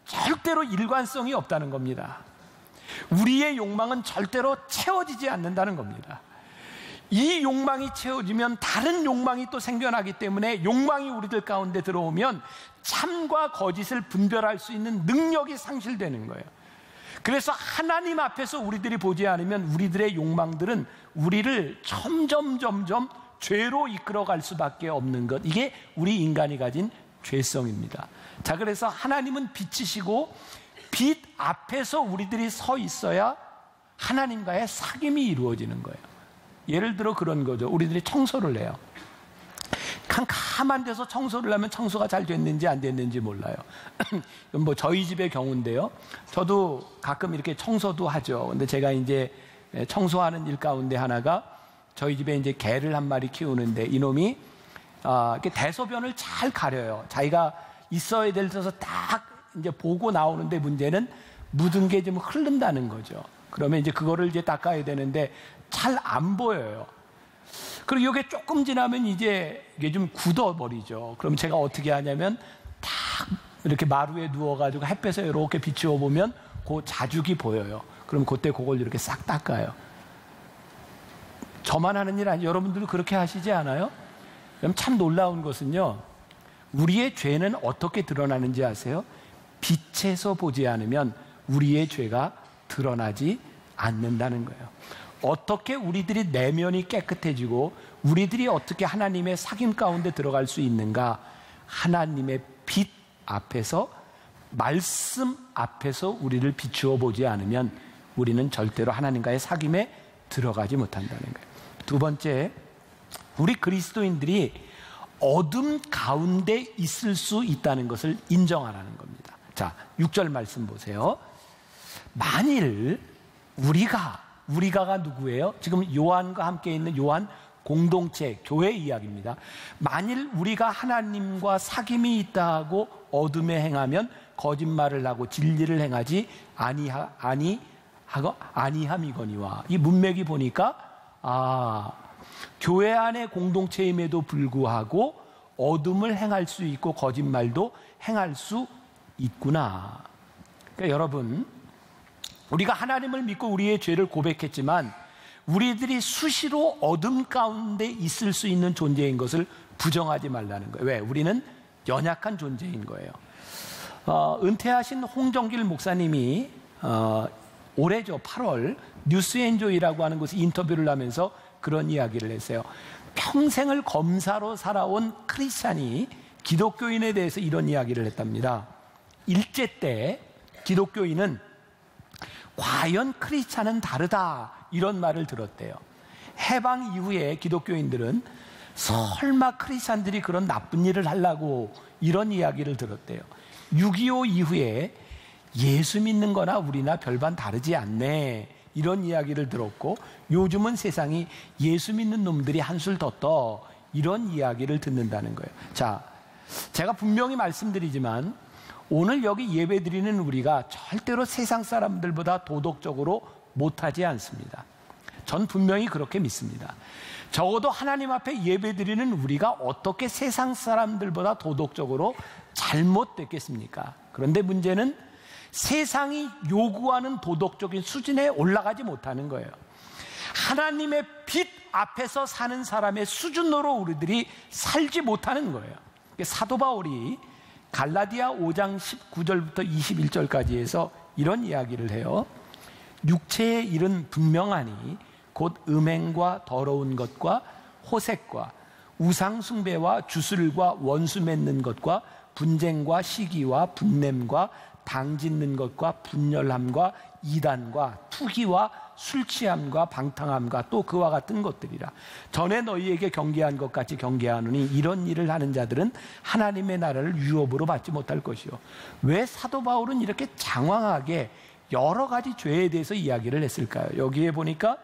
절대로 일관성이 없다는 겁니다. 우리의 욕망은 절대로 채워지지 않는다는 겁니다. 이 욕망이 채워지면 다른 욕망이 또 생겨나기 때문에 욕망이 우리들 가운데 들어오면 참과 거짓을 분별할 수 있는 능력이 상실되는 거예요. 그래서 하나님 앞에서 우리들이 보지 않으면 우리들의 욕망들은 우리를 점점 죄로 이끌어갈 수밖에 없는 것, 이게 우리 인간이 가진 죄성입니다. 자, 그래서 하나님은 빛이시고 빛 앞에서 우리들이 서 있어야 하나님과의 사귐이 이루어지는 거예요. 예를 들어 그런 거죠. 우리들이 청소를 해요. 캄캄한 데서 청소를 하면 청소가 잘 됐는지 안 됐는지 몰라요. 뭐 저희 집의 경우인데요. 저도 가끔 이렇게 청소도 하죠. 근데 제가 이제 청소하는 일 가운데 하나가 저희 집에 이제 개를 한 마리 키우는데 이놈이 이렇게 대소변을 잘 가려요. 자기가 있어야 될 데서 딱 이제 보고 나오는데 문제는 묻은 게 좀 흐른다는 거죠. 그러면 이제 그거를 이제 닦아야 되는데 잘 안 보여요. 그리고 이게 조금 지나면 이제 이게 좀 굳어버리죠. 그럼 제가 어떻게 하냐면 딱 이렇게 마루에 누워가지고 햇볕에 이렇게 비추어 보면 그 자죽이 보여요. 그럼 그때 그걸 이렇게 싹 닦아요. 저만 하는 일 아니에요. 여러분들도 그렇게 하시지 않아요? 그럼 참 놀라운 것은요, 우리의 죄는 어떻게 드러나는지 아세요? 빛에서 보지 않으면 우리의 죄가 드러나지 않는다는 거예요. 어떻게 우리들이 내면이 깨끗해지고 우리들이 어떻게 하나님의 사귐 가운데 들어갈 수 있는가? 하나님의 빛 앞에서, 말씀 앞에서 우리를 비추어 보지 않으면 우리는 절대로 하나님과의 사귐에 들어가지 못한다는 거예요. 두 번째, 우리 그리스도인들이 어둠 가운데 있을 수 있다는 것을 인정하라는 겁니다. 자, 6절 말씀 보세요. 만일 우리가가 누구예요? 지금 요한과 함께 있는 요한 공동체, 교회 이야기입니다. 만일 우리가 하나님과 사귐이 있다 하고 어둠에 행하면 거짓말을 하고 진리를 행하지 아니함이거니와. 이 문맥이 보니까 교회 안의 공동체임에도 불구하고 어둠을 행할 수 있고 거짓말도 행할 수 있구나. 그러니까 여러분, 우리가 하나님을 믿고 우리의 죄를 고백했지만 우리들이 수시로 어둠 가운데 있을 수 있는 존재인 것을 부정하지 말라는 거예요. 왜? 우리는 연약한 존재인 거예요. 은퇴하신 홍정길 목사님이 올해죠, 8월 뉴스엔조이라고 하는 곳에 인터뷰를 하면서 그런 이야기를 했어요. 평생을 검사로 살아온 크리스찬이 기독교인에 대해서 이런 이야기를 했답니다. 일제 때 기독교인은 과연 크리스찬은 다르다, 이런 말을 들었대요. 해방 이후에 기독교인들은 설마 크리스찬들이 그런 나쁜 일을 하려고, 이런 이야기를 들었대요. 6.25 이후에 예수 믿는 거나 우리나 별반 다르지 않네, 이런 이야기를 들었고, 요즘은 세상이 예수 믿는 놈들이 한술 더 떠, 이런 이야기를 듣는다는 거예요. 자, 제가 분명히 말씀드리지만 오늘 여기 예배드리는 우리가 절대로 세상 사람들보다 도덕적으로 못하지 않습니다. 전 분명히 그렇게 믿습니다. 적어도 하나님 앞에 예배드리는 우리가 어떻게 세상 사람들보다 도덕적으로 잘못됐겠습니까? 그런데 문제는 세상이 요구하는 도덕적인 수준에 올라가지 못하는 거예요. 하나님의 빛 앞에서 사는 사람의 수준으로 우리들이 살지 못하는 거예요. 사도 바울이 갈라디아 5장 19절부터 21절까지 해서 이런 이야기를 해요. 육체의 일은 분명하니 곧 음행과 더러운 것과 호색과 우상숭배와 주술과 원수 맺는 것과 분쟁과 시기와 분냄과 당짓는 것과 분열함과 이단과 투기와 술취함과 방탕함과 또 그와 같은 것들이라. 전에 너희에게 경계한 것 같이 경계하노니 이런 일을 하는 자들은 하나님의 나라를 유업으로 받지 못할 것이요. 왜 사도 바울은 이렇게 장황하게 여러 가지 죄에 대해서 이야기를 했을까요? 여기에 보니까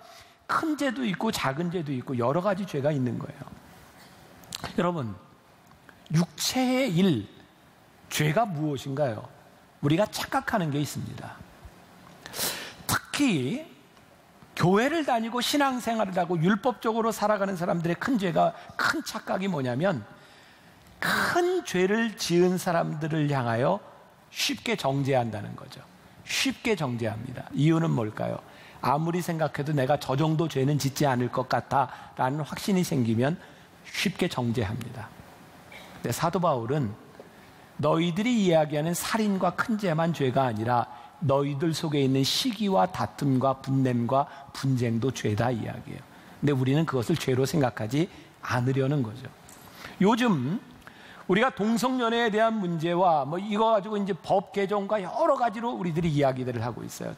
큰 죄도 있고 작은 죄도 있고 여러 가지 죄가 있는 거예요. 여러분, 육체의 일, 죄가 무엇인가요? 우리가 착각하는 게 있습니다. 특히 교회를 다니고 신앙생활을 하고 율법적으로 살아가는 사람들의 큰 죄가, 큰 착각이 뭐냐면 큰 죄를 지은 사람들을 향하여 쉽게 정죄한다는 거죠. 쉽게 정죄합니다. 이유는 뭘까요? 아무리 생각해도 내가 저 정도 죄는 짓지 않을 것 같아 라는 확신이 생기면 쉽게 정죄합니다. 근데 사도 바울은 너희들이 이야기하는 살인과 큰 죄만 죄가 아니라 너희들 속에 있는 시기와 다툼과 분냄과 분쟁도 죄다 이야기예요. 근데 우리는 그것을 죄로 생각하지 않으려는 거죠. 요즘 우리가 동성연애에 대한 문제와 뭐 이거 가지고 이제 법 개정과 여러 가지로 우리들이 이야기들을 하고 있어요.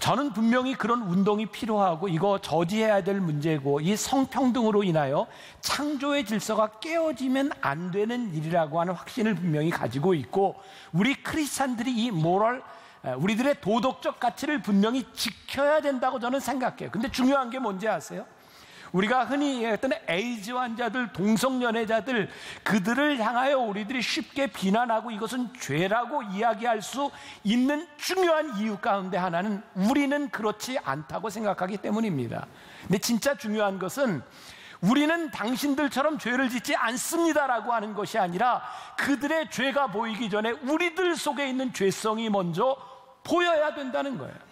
저는 분명히 그런 운동이 필요하고 이거 저지해야 될 문제고, 이 성평등으로 인하여 창조의 질서가 깨어지면 안 되는 일이라고 하는 확신을 분명히 가지고 있고, 우리 크리스찬들이 이 우리들의 도덕적 가치를 분명히 지켜야 된다고 저는 생각해요. 근데 중요한 게 뭔지 아세요? 우리가 흔히 했던 에이즈 환자들, 동성연애자들, 그들을 향하여 우리들이 쉽게 비난하고 이것은 죄라고 이야기할 수 있는 중요한 이유 가운데 하나는 우리는 그렇지 않다고 생각하기 때문입니다. 근데 진짜 중요한 것은 우리는 당신들처럼 죄를 짓지 않습니다라고 하는 것이 아니라 그들의 죄가 보이기 전에 우리들 속에 있는 죄성이 먼저 보여야 된다는 거예요.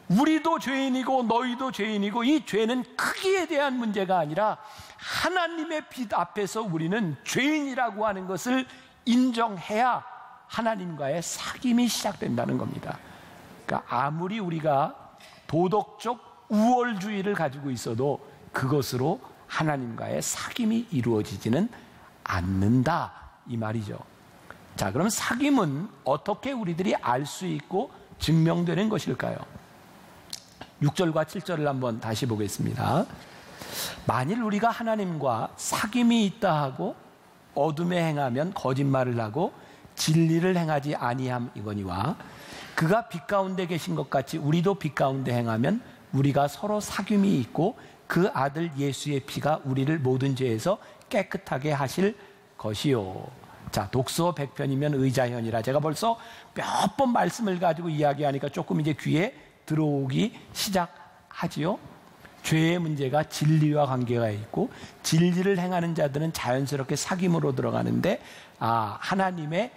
우리도 죄인이고 너희도 죄인이고, 이 죄는 크기에 대한 문제가 아니라 하나님의 빛 앞에서 우리는 죄인이라고 하는 것을 인정해야 하나님과의 사귐이 시작된다는 겁니다. 그러니까 아무리 우리가 도덕적 우월주의를 가지고 있어도 그것으로 하나님과의 사귐이 이루어지지는 않는다, 이 말이죠. 자, 그럼 사귐은 어떻게 우리들이 알 수 있고 증명되는 것일까요? 6절과 7절을 한번 다시 보겠습니다. 만일 우리가 하나님과 사귐이 있다 하고 어둠에 행하면 거짓말을 하고 진리를 행하지 아니함이거니와 그가 빛 가운데 계신 것 같이 우리도 빛 가운데 행하면 우리가 서로 사귐이 있고 그 아들 예수의 피가 우리를 모든 죄에서 깨끗하게 하실 것이요. 자, 독서 100편이면 의자현이라. 제가 벌써 몇 번 말씀을 가지고 이야기하니까 조금 이제 귀에 들어오기 시작하지요. 죄의 문제가 진리와 관계가 있고 진리를 행하는 자들은 자연스럽게 사귐으로 들어가는데, 하나님의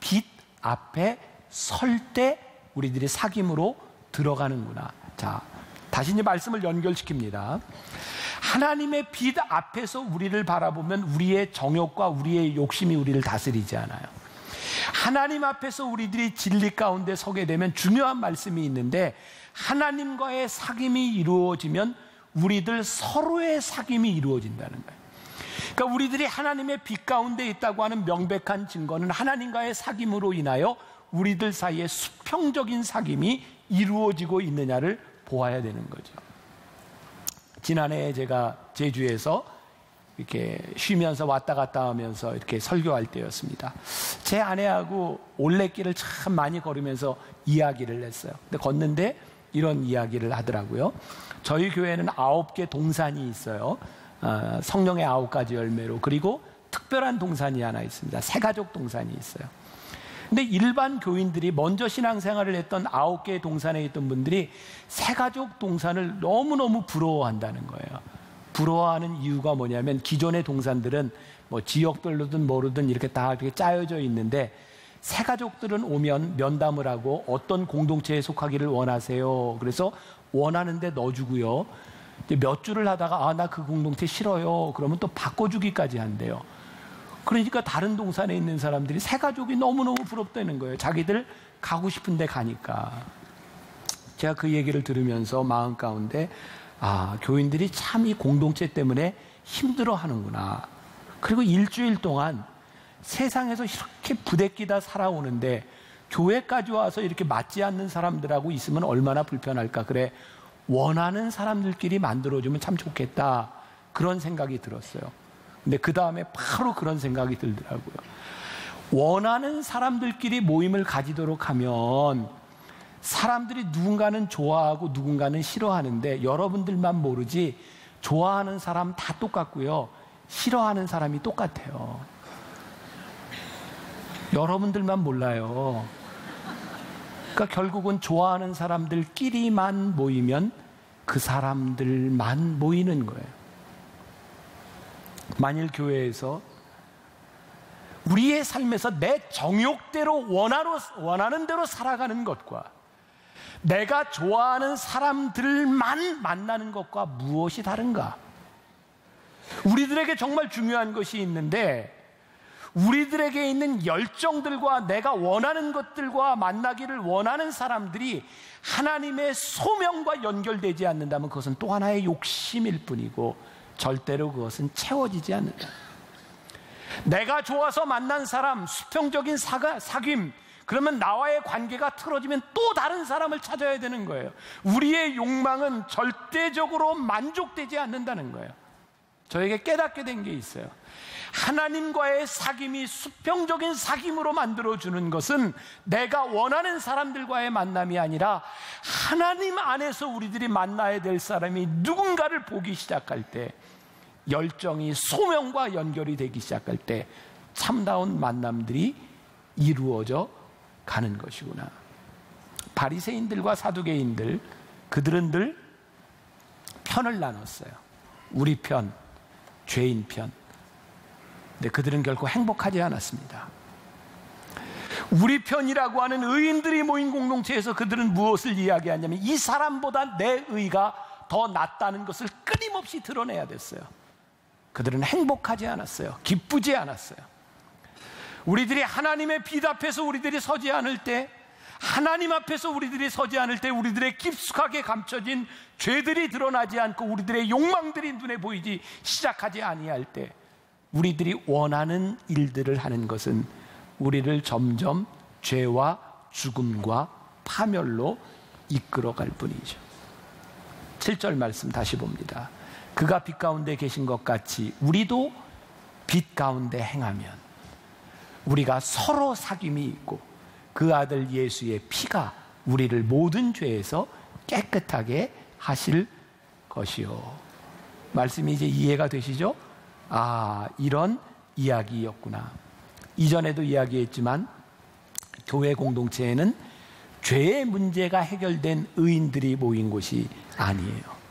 빛 앞에 설 때 우리들이 사귐으로 들어가는구나. 자, 다시 이제 말씀을 연결시킵니다. 하나님의 빛 앞에서 우리를 바라보면 우리의 정욕과 우리의 욕심이 우리를 다스리지 않아요. 하나님 앞에서 우리들이 진리 가운데 서게 되면 중요한 말씀이 있는데, 하나님과의 사귐이 이루어지면 우리들 서로의 사귐이 이루어진다는 거예요. 그러니까 우리들이 하나님의 빛 가운데 있다고 하는 명백한 증거는 하나님과의 사귐으로 인하여 우리들 사이에 수평적인 사귐이 이루어지고 있느냐를 보아야 되는 거죠. 지난해 제가 제주에서 이렇게 쉬면서 왔다 갔다 하면서 이렇게 설교할 때였습니다. 제 아내하고 올레길을 참 많이 걸으면서 이야기를 했어요. 근데 걷는데 이런 이야기를 하더라고요. 저희 교회는 9개 동산이 있어요. 성령의 9가지 열매로. 그리고 특별한 동산이 하나 있습니다. 새가족 동산이 있어요. 근데 일반 교인들이 먼저 신앙생활을 했던 9개의 동산에 있던 분들이 새가족 동산을 너무너무 부러워한다는 거예요. 부러워하는 이유가 뭐냐면 기존의 동산들은 뭐 지역별로든 뭐로든 이렇게 다 이렇게 짜여져 있는데 새가족들은 오면 면담을 하고 어떤 공동체에 속하기를 원하세요. 그래서 원하는데 넣어주고요. 몇 주를 하다가 나 그 공동체 싫어요. 그러면 또 바꿔주기까지 한대요. 그러니까 다른 동산에 있는 사람들이 새가족이 너무너무 부럽다는 거예요. 자기들 가고 싶은데 가니까. 제가 그 얘기를 들으면서 마음 가운데 교인들이 참 이 공동체 때문에 힘들어 하는구나. 그리고 일주일 동안 세상에서 이렇게 부대끼다 살아오는데 교회까지 와서 이렇게 맞지 않는 사람들하고 있으면 얼마나 불편할까. 그래, 원하는 사람들끼리 만들어주면 참 좋겠다. 그런 생각이 들었어요. 근데 그 다음에 바로 그런 생각이 들더라고요. 원하는 사람들끼리 모임을 가지도록 하면 사람들이 누군가는 좋아하고 누군가는 싫어하는데 여러분들만 모르지 좋아하는 사람 다 똑같고요. 싫어하는 사람이 똑같아요. 여러분들만 몰라요. 그러니까 결국은 좋아하는 사람들끼리만 모이면 그 사람들만 모이는 거예요. 만일 교회에서 우리의 삶에서 내 정욕대로 원하는 대로 살아가는 것과 내가 좋아하는 사람들만 만나는 것과 무엇이 다른가? 우리들에게 정말 중요한 것이 있는데 우리들에게 있는 열정들과 내가 원하는 것들과 만나기를 원하는 사람들이 하나님의 소명과 연결되지 않는다면 그것은 또 하나의 욕심일 뿐이고 절대로 그것은 채워지지 않는다. 내가 좋아서 만난 사람, 수평적인 사귐, 그러면 나와의 관계가 틀어지면 또 다른 사람을 찾아야 되는 거예요. 우리의 욕망은 절대적으로 만족되지 않는다는 거예요. 저에게 깨닫게 된 게 있어요. 하나님과의 사귐이 수평적인 사귐으로 만들어주는 것은 내가 원하는 사람들과의 만남이 아니라 하나님 안에서 우리들이 만나야 될 사람이 누군가를 보기 시작할 때, 열정이 소명과 연결이 되기 시작할 때 참다운 만남들이 이루어져 가는 것이구나. 바리새인들과 사두개인들, 그들은 늘 편을 나눴어요. 우리 편, 죄인 편. 근데 그들은 결코 행복하지 않았습니다. 우리 편이라고 하는 의인들이 모인 공동체에서 그들은 무엇을 이야기하냐면 이 사람보다 내 의가 더 낫다는 것을 끊임없이 드러내야 됐어요. 그들은 행복하지 않았어요. 기쁘지 않았어요. 우리들이 하나님의 빛 앞에서 우리들이 서지 않을 때, 하나님 앞에서 우리들이 서지 않을 때 우리들의 깊숙하게 감춰진 죄들이 드러나지 않고 우리들의 욕망들이 눈에 보이지 시작하지 아니할 때 우리들이 원하는 일들을 하는 것은 우리를 점점 죄와 죽음과 파멸로 이끌어갈 뿐이죠. 7절 말씀 다시 봅니다. 그가 빛 가운데 계신 것 같이 우리도 빛 가운데 행하면 우리가 서로 사귐이 있고 그 아들 예수의 피가 우리를 모든 죄에서 깨끗하게 하실 것이요. 말씀이 이제 이해가 되시죠? 이런 이야기였구나. 이전에도 이야기했지만 교회 공동체에는 죄의 문제가 해결된 의인들이 모인 곳이 아니에요.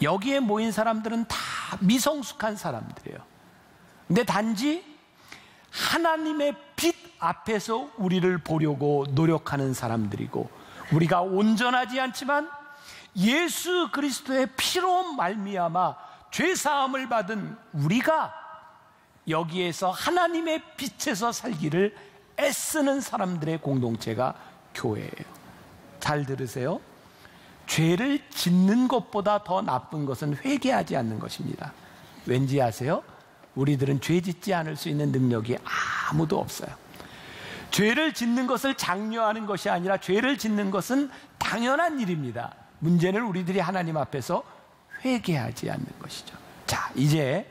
여기에 모인 사람들은 다 미성숙한 사람들이에요. 근데 단지 하나님의 빛 앞에서 우리를 보려고 노력하는 사람들이고 우리가 온전하지 않지만 예수 그리스도의 피로 말미암아 죄사함을 받은 우리가 여기에서 하나님의 빛에서 살기를 애쓰는 사람들의 공동체가 교회예요. 잘 들으세요. 죄를 짓는 것보다 더 나쁜 것은 회개하지 않는 것입니다. 왠지 아세요? 우리들은 죄 짓지 않을 수 있는 능력이 아무도 없어요. 죄를 짓는 것을 장려하는 것이 아니라 죄를 짓는 것은 당연한 일입니다. 문제는 우리들이 하나님 앞에서 회개하지 않는 것이죠. 자, 이제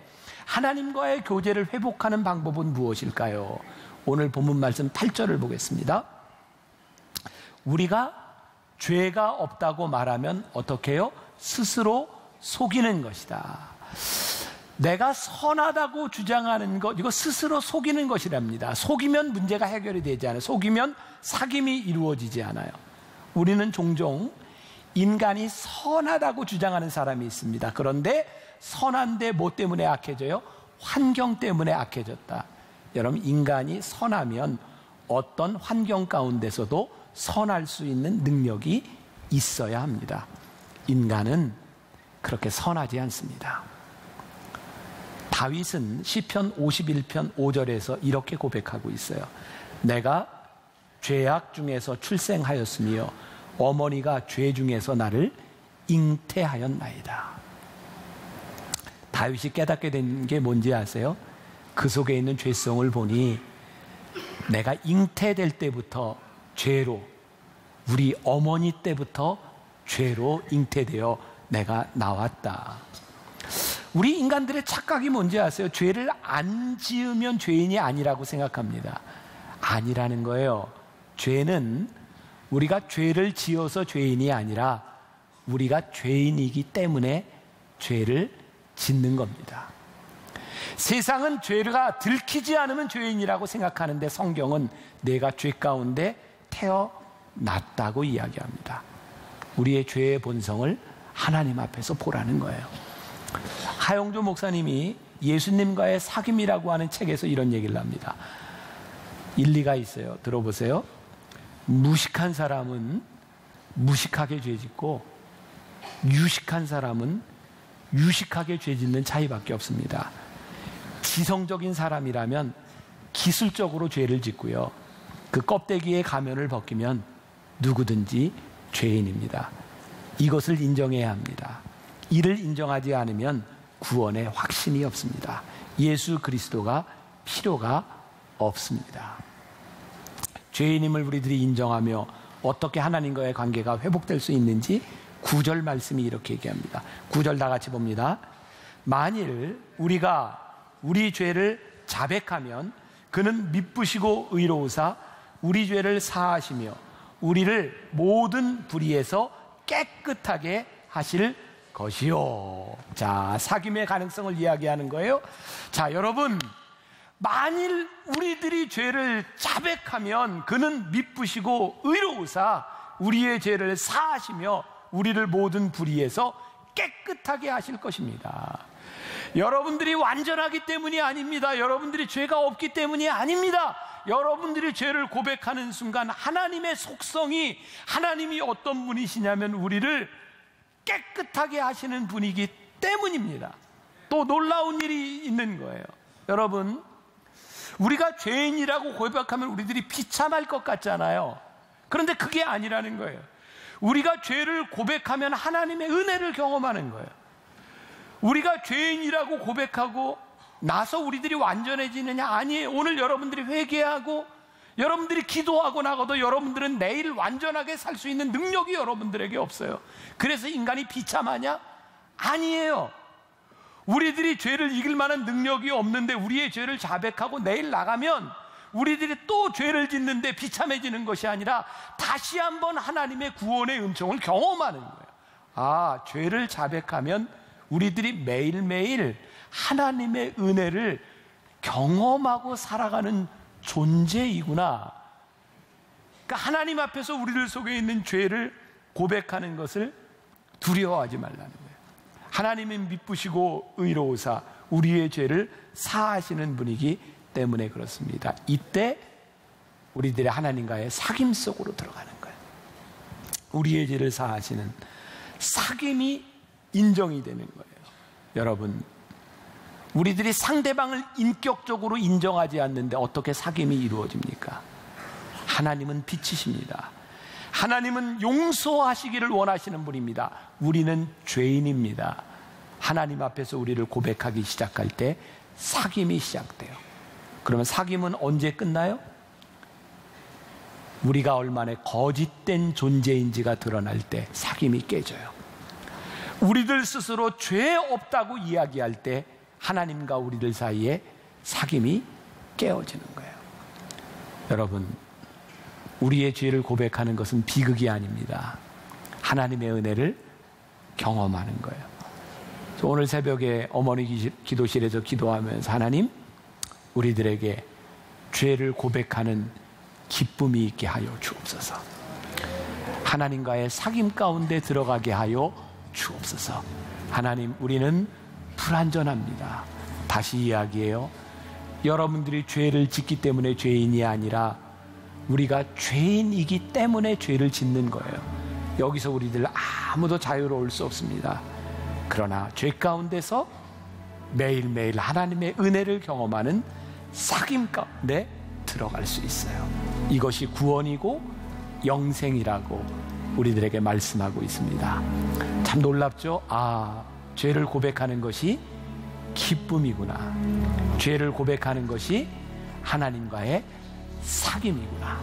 하나님과의 교제를 회복하는 방법은 무엇일까요? 오늘 본문 말씀 8절을 보겠습니다. 우리가 죄가 없다고 말하면 어떻게 해요? 스스로 속이는 것이다. 내가 선하다고 주장하는 것, 이거 스스로 속이는 것이랍니다. 속이면 문제가 해결이 되지 않아요. 속이면 사귐이 이루어지지 않아요. 우리는 종종 인간이 선하다고 주장하는 사람이 있습니다. 그런데 선한데 뭐 때문에 악해져요? 환경 때문에 악해졌다. 여러분, 인간이 선하면 어떤 환경 가운데서도 선할 수 있는 능력이 있어야 합니다. 인간은 그렇게 선하지 않습니다. 다윗은 시편 51편 5절에서 이렇게 고백하고 있어요. 내가 죄악 중에서 출생하였으며 어머니가 죄 중에서 나를 잉태하였나이다. 다윗이 깨닫게 된 게 뭔지 아세요? 그 속에 있는 죄성을 보니 내가 잉태될 때부터 죄로, 우리 어머니 때부터 죄로 잉태되어 내가 나왔다. 우리 인간들의 착각이 뭔지 아세요? 죄를 안 지으면 죄인이 아니라고 생각합니다. 아니라는 거예요. 죄는 우리가 죄를 지어서 죄인이 아니라 우리가 죄인이기 때문에 죄를 짓는 겁니다. 세상은 죄가 들키지 않으면 죄인이라고 생각하는데 성경은 내가 죄 가운데 태어났다고 이야기합니다. 우리의 죄의 본성을 하나님 앞에서 보라는 거예요. 하용조 목사님이 예수님과의 사귐이라고 하는 책에서 이런 얘기를 합니다. 일리가 있어요. 들어보세요. 무식한 사람은 무식하게 죄짓고 유식한 사람은 유식하게 죄짓는 차이밖에 없습니다. 지성적인 사람이라면 기술적으로 죄를 짓고요, 그 껍데기의 가면을 벗기면 누구든지 죄인입니다. 이것을 인정해야 합니다. 이를 인정하지 않으면 구원의 확신이 없습니다. 예수 그리스도가 필요가 없습니다. 죄인임을 우리들이 인정하며 어떻게 하나님과의 관계가 회복될 수 있는지 9절 말씀이 이렇게 얘기합니다. 9절 다 같이 봅니다. 만일 우리가 우리 죄를 자백하면 그는 미쁘시고 의로우사 우리 죄를 사하시며 우리를 모든 불의에서 깨끗하게 하실 것이요. 자, 사귐의 가능성을 이야기하는 거예요. 자, 여러분, 만일 우리들이 죄를 자백하면 그는 미쁘시고 의로우사 우리의 죄를 사하시며 우리를 모든 불의에서 깨끗하게 하실 것입니다. 여러분들이 완전하기 때문이 아닙니다. 여러분들이 죄가 없기 때문이 아닙니다. 여러분들이 죄를 고백하는 순간 하나님의 속성이, 하나님이 어떤 분이시냐면 우리를 깨끗하게 하시는 분이기 때문입니다. 또 놀라운 일이 있는 거예요. 여러분, 우리가 죄인이라고 고백하면 우리들이 비참할 것 같잖아요. 그런데 그게 아니라는 거예요. 우리가 죄를 고백하면 하나님의 은혜를 경험하는 거예요. 우리가 죄인이라고 고백하고 나서 우리들이 완전해지느냐? 아니에요. 오늘 여러분들이 회개하고 여러분들이 기도하고 나가도 여러분들은 내일 완전하게 살 수 있는 능력이 여러분들에게 없어요. 그래서 인간이 비참하냐? 아니에요. 우리들이 죄를 이길 만한 능력이 없는데 우리의 죄를 자백하고 내일 나가면 우리들이 또 죄를 짓는데 비참해지는 것이 아니라 다시 한번 하나님의 구원의 은총을 경험하는 거예요. 아, 죄를 자백하면 우리들이 매일매일 하나님의 은혜를 경험하고 살아가는 존재이구나. 그러니까 하나님 앞에서 우리들 속에 있는 죄를 고백하는 것을 두려워하지 말라는 거예요. 하나님은 미쁘시고 의로우사 우리의 죄를 사하시는 분이기 때문에 그렇습니다. 이때 우리들의 하나님과의 사귐 속으로 들어가는 거예요. 우리의 죄를 사하시는 사귐이 인정이 되는 거예요. 여러분, 우리들이 상대방을 인격적으로 인정하지 않는데 어떻게 사귐이 이루어집니까? 하나님은 빛이십니다. 하나님은 용서하시기를 원하시는 분입니다. 우리는 죄인입니다. 하나님 앞에서 우리를 고백하기 시작할 때 사귐이 시작돼요. 그러면 사귐은 언제 끝나요? 우리가 얼마나 거짓된 존재인지가 드러날 때 사귐이 깨져요. 우리들 스스로 죄 없다고 이야기할 때 하나님과 우리들 사이에 사귐이 깨어지는 거예요. 여러분, 우리의 죄를 고백하는 것은 비극이 아닙니다. 하나님의 은혜를 경험하는 거예요. 오늘 새벽에 어머니 기도실에서 기도하면서 하나님, 우리들에게 죄를 고백하는 기쁨이 있게 하여 주옵소서. 하나님과의 사귐 가운데 들어가게 하여 주옵소서. 하나님, 우리는 불완전합니다. 다시 이야기해요. 여러분들이 죄를 짓기 때문에 죄인이 아니라 우리가 죄인이기 때문에 죄를 짓는 거예요. 여기서 우리들 아무도 자유로울 수 없습니다. 그러나 죄 가운데서 매일매일 하나님의 은혜를 경험하는 사귐 가운데 들어갈 수 있어요. 이것이 구원이고 영생이라고 우리들에게 말씀하고 있습니다. 참 놀랍죠? 죄를 고백하는 것이 기쁨이구나. 죄를 고백하는 것이 하나님과의 사귐이구나.